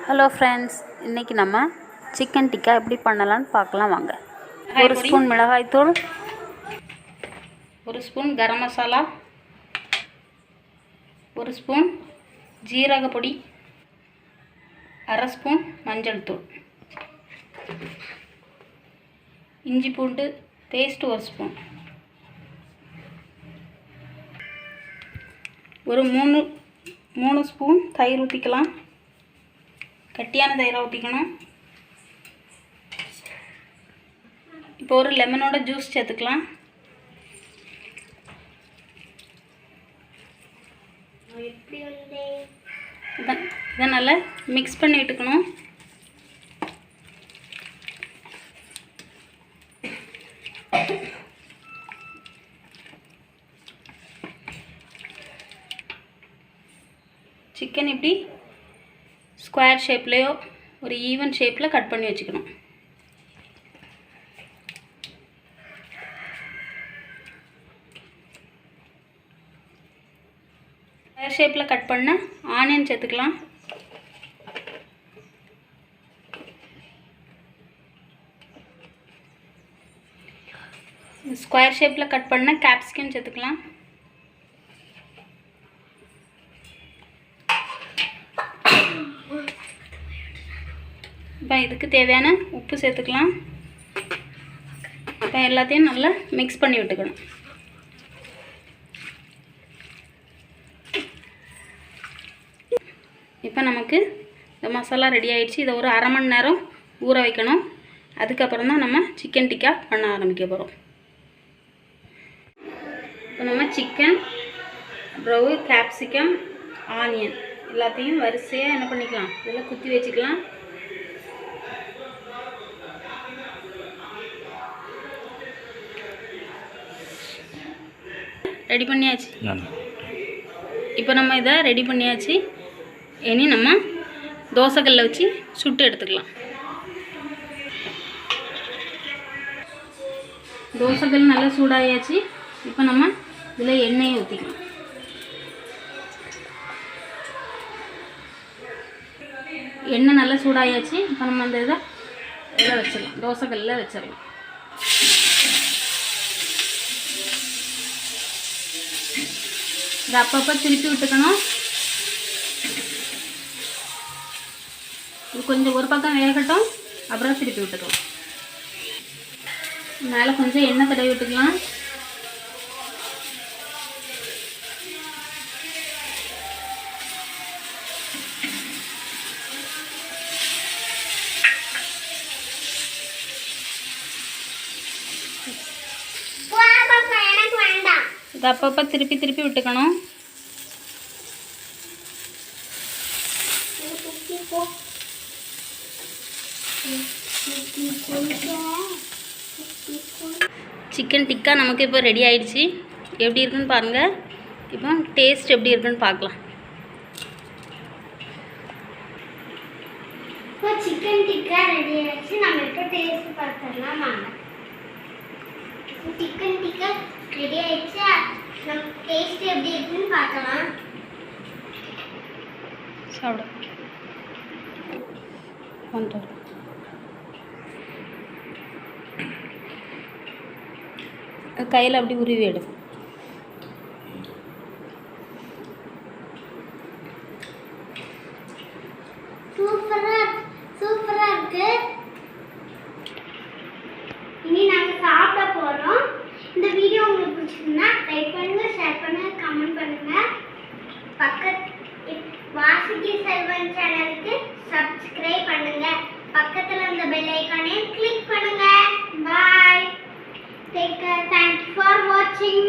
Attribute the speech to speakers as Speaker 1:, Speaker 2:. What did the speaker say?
Speaker 1: Hello friends, இன்றைக்கி நம்ம chicken tikka எப்படி பண்ணலான்னு பார்க்கலாம் வாங்க. ஒரு ஸ்பூன் மிளகாய்த்தூள், ஒரு ஸ்பூன் கரம் மசாலா, ஒரு ஸ்பூன் ஜீரக பொடி, அரை ஸ்பூன் மஞ்சள் தூள், இஞ்சி பூண்டு பேஸ்ட்டு ஒரு ஸ்பூன், ஒரு மூணு ஸ்பூன் தயிர் ஊற்றிக்கலாம். கட்டியான தயிரை ஊற்றிக்கணும். இப்போ ஒரு லெமனோட ஜூஸ் சேர்த்துக்கலாம். இதை நல்லா மிக்ஸ் பண்ணி விட்டுக்கணும். சிக்கன் இப்படி ஸ்கொயர் ஷேப்லேயோ ஒரு ஈவன் ஷேப்பில் கட் பண்ணி வச்சுக்கணும். ஸ்கொயர் ஷேப்பில் கட் பண்ண ஆனியன் சேர்த்துக்கலாம். ஸ்கொயர் ஷேப்பில் கட் பண்ண கேப்சிகம் சேர்த்துக்கலாம். இப்போ இதுக்கு தேவையான உப்பு சேர்த்துக்கலாம். இப்போ எல்லாத்தையும் நல்லா மிக்ஸ் பண்ணி விட்டுக்கணும். இப்போ நமக்கு இந்த மசாலா ரெடி ஆகிடுச்சு. இதை ஒரு அரை மணி நேரம் ஊற வைக்கணும். அதுக்கப்புறம் தான் நம்ம சிக்கன் டிக்கா பண்ண ஆரம்பிக்க போகிறோம். இப்போ நம்ம சிக்கன், அப்புறம் கேப்சிகம், ஆனியன் எல்லாத்தையும் வரிசையாக என்ன பண்ணிக்கலாம், இதில் குத்தி வச்சுக்கலாம். ரெடி பண்ணியாச்சு. இப்போ நம்ம இதை ரெடி பண்ணியாச்சு. இனி நம்ம தோசைக்கல்ல வச்சு சுட்டு எடுத்துக்கலாம். தோசைக்கல் நல்லா சூடாயாச்சு. இப்போ நம்ம இதில் எண்ணெயை ஊற்றிக்கலாம். எண்ணெய் நல்லா சூடாயாச்சு. இப்போ நம்ம அந்த இதில் வச்சிடலாம், தோசைக்கல்லில் வச்சிடலாம். இதை அப்பப்போ திருப்பி விட்டுக்கணும். இது கொஞ்சம் ஒரு பக்கம் வேகட்டும், அப்புறம் திருப்பி விட்டுக்கலாம். மேலே கொஞ்சம் எண்ணெய் தடவி விட்டுக்கலாம். இது அப்பப்போ திருப்பி திருப்பி விட்டுக்கணும். சிக்கன் டிக்கா நமக்கு இப்போ ரெடி ஆயிடுச்சு. எப்படி இருக்குன்னு பாருங்கள். இப்போ டேஸ்ட் எப்படி இருக்குன்னு பார்க்கலாம்.
Speaker 2: இப்போ சிக்கன் டிக்கா ரெடி ஆயிடுச்சு. நம்ம இப்போ டேஸ்ட் பார்த்துடலாம் வாங்க. சிக்கன் டிக்கா ரெடி ஆயிடுச்சு. நம்ம டேஸ்ட் எப்படி இருக்குன்னு பார்க்கலாம்.
Speaker 1: சாப்பிட கையில் அப்படி உருவி எடு.
Speaker 2: சூப்பரா இருக்கு. இனி நாங்க சாப்பிட போறோம். இந்த வீடியோ உங்களுக்கு பிடிச்சிருந்தா லைக் பண்ணுங்க, ஷேர் பண்ணுங்க, கமெண்ட் பண்ணுங்க. வாசுகி செல்வன் சேனலுக்கு சப்ஸ்கிரைப் பண்ணுங்க. பக்கத்துல இருந்த பெல் ஐகானை கிளிக் பண்ணுங்க. Bye. Take care. Thank you for watching.